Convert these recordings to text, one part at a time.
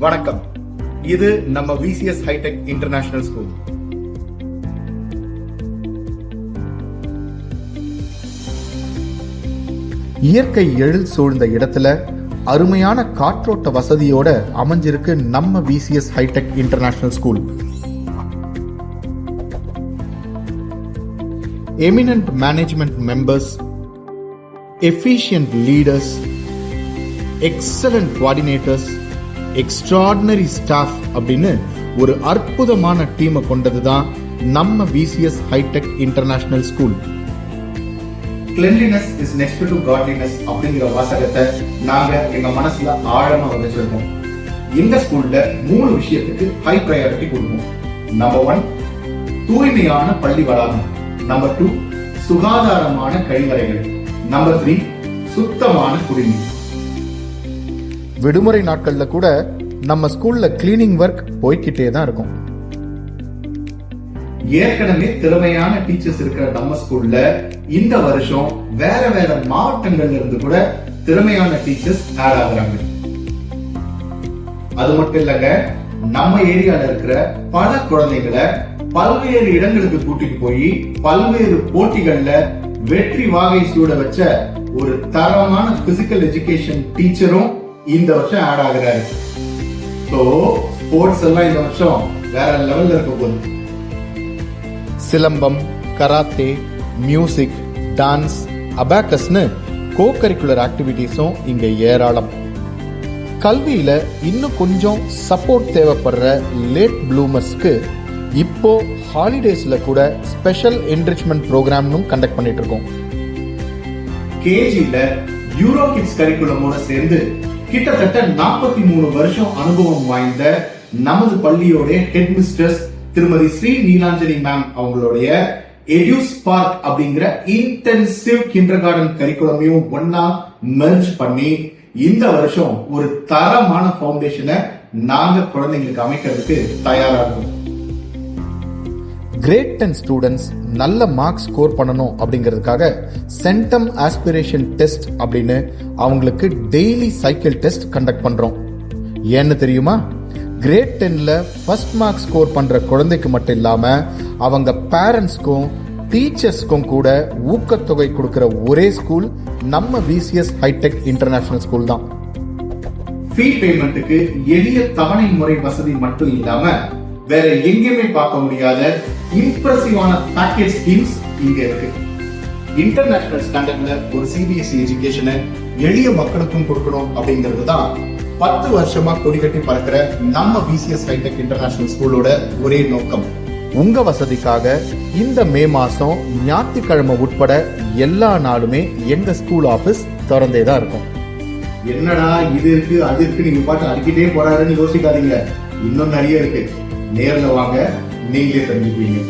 வணக்கம். இது நம்ம விசிஎஸ் ஹைடெக் இன்டர்நேஷனல் ஸ்கூல். இயற்கை எழில் சூழ்ந்த இடத்துல அருமையான காற்றோட்ட வசதியோட அமைஞ்சிருக்கு நம்ம VCS hi tech international school. Eminent management members, efficient leaders, excellent coordinators, extraordinary staff அப்படின்னு ஒரு அற்புதமான டீமை கொண்டதுதான் நம்ம VCS hi tech international school. Cleanliness is next to godliness அப்படிங்கிற வாசகத்தை நாங்க எங்க மனசுல ஆழமா வச்சிருக்கோம். எங்க ஸ்கூல்ல 3 விஷயத்துக்கு ஹை பிரையாரிட்டி கொடுப்போம். நம்பர் 1 தூய்மையான பள்ளி வளாகம், நம்பர் 2 சுகாதாரமான கழிவறைகள், நம்பர் 3 சுத்தமான குடிநீர். விடுமுறை நாட்கள்ல கூட நம்ம ஸ்கூல்ல கிளீனிங் ஒர்க் போய்கிட்டே தான் இருக்கும். ஏற்கனவே திறமையான டீச்சர்ஸ் இருக்கிற நம்ம ஸ்கூல்ல இந்த வருஷம் வேற வேற மாவட்டங்கள்ல இருந்து கூட திறமையான டீச்சர்ஸ் ஆட் ஆகுறாங்க. அது மட்டும் இல்லங்க, நம்ம ஏரியால இருக்கிற பல குழந்தைகளை பல்வேறு இடங்களுக்கு கூட்டிட்டு போய் பல்வேறு போட்டிகள்ல வெற்றி வாகை சூட வச்ச ஒரு தரமான பிசிக்கல் எஜுகேஷன் டீச்சரும் இந்த வருஷம் ஆட் ஆகுறாரு. சோ ஸ்போர்ட்ஸ் எல்லாம் இந்த வருஷம் வேற லெவல்ல இருக்க போகுது. சிலம்பம், கராத்தே, மியூசிக், டான்ஸ், அபாக்கஸ்னு கோ கரிக்குலர் ஆக்டிவிட்டிஸும் இங்க ஏராளம். கல்வியில இன்னும் கொஞ்சம் சப்போர்ட் தேவைப்படுற லேட் ப்ளூமர்ஸ்க்கு இப்போ ஹாலிடேஸ்ல கூட ஸ்பெஷல் என்ரிச்மெண்ட் ப்ரோக்ராம்னும் கண்டக்ட் பண்ணிட்டு இருக்கோம். கேஜில யூரோ கிட்ஸ் கரிக்குலமோட சேர்ந்து கிட்டத்தட்ட 43 வருஷம் அனுபவம் வாய்ந்த நமது பள்ளியோட ஹெட் மிஸ்ட்ரஸ் திருமதி ஸ்ரீ நீலாஞ்சலி மேம் அவங்களுடைய எடியூஸ்பார்க் அப்படிங்கிற இன்டென்சிவ் கிண்டர்கார்டன் கரிக்குலமையும் ஒன்னா மெர்ஜ் பண்ணி இந்த வருஷம் ஒரு தரமான ஃபவுண்டேஷனை நாங்க குழந்தைங்களுக்கு அமைக்கிறதுக்கு தயாரா இருக்கோம். கிரேட் 10 ஸ்டூடெண்ட்ஸ் நல்ல மார்க்ஸ் ஸ்கோர் பண்ணணும் அப்படிங்கிறதுக்காக சென்டம் ஆஸ்பிரேஷன் டெஸ்ட் அப்படின்னு அவங்களுக்கு டெய்லி சைக்கிள் டெஸ்ட் கண்டக்ட் பண்றோம். ஏன்னு தெரியுமா? கிரேட் 10ல ஃபர்ஸ்ட் மார்க் ஸ்கோர் பண்ற குழந்தைக்கு மட்டும் இல்லாம அவங்க பேரண்ட்ஸ்க்கும் டீச்சர்ஸ்க்கும் கூட ஊக்கத்தொகை கொடுக்கிற ஒரே ஸ்கூல் நம்ம விசிஎஸ் ஹைடெக் இன்டர்நேஷனல் ஸ்கூல் தான். ஃபீ பேமெண்ட்டுக்கு எளிய தவணை முறை வசதி மட்டும் இல்லாம வேற எங்கேயுமே பார்க்க முடியாத இம்ப்ரெசிவான பேக்கேஜ் ஸ்கீம்ஸ் இங்க இருக்கு. இன்டர்நேஷனல் ஸ்டாண்டர்ட்ல ஒரு சிபிஎஸ்இ எஜுகேஷனை எளிய மக்களுக்கும் கொடுக்கணும் அப்படிங்கிறது தான் 10 வருஷமா கொடி கட்டி பறக்கிற நம்ம விசிஎஸ் ஹைடெக் இன்டர்நேஷனல் ஸ்கூலோட ஒரே நோக்கம். உங்க வசதிக்காக இந்த மே மாசம் ஞாயிற்றுக்கிழமை உட்பட எல்லா நாளுமே எங்க ஸ்கூல் ஆபீஸ் திறந்தே தான் இருக்கும். என்னடா இது இருக்கு அது இருக்கு நீங்க பாட்டு அடிக்கிட்டே போறாருன்னு யோசிக்காதீங்க, இன்னும் நிறைய இருக்கு. நேர்ல வாங்க, நீங்களே தெரிஞ்சுக்குவீங்க.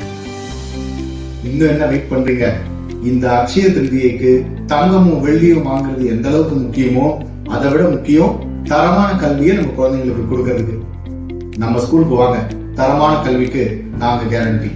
இன்னும் என்ன வெயிட் பண்றீங்க? இந்த அக்ஷய திருதியைக்கு தங்கமும் வெள்ளியும் வாங்குறது எந்த அளவுக்கு முக்கியமோ அதை விட முக்கியம் தரமான கல்வியை நம்ம குழந்தைங்களுக்கு கொடுக்கறதுக்கு. நம்ம ஸ்கூலுக்கு வாங்க, தரமான கல்விக்கு நாங்க கேரண்டி.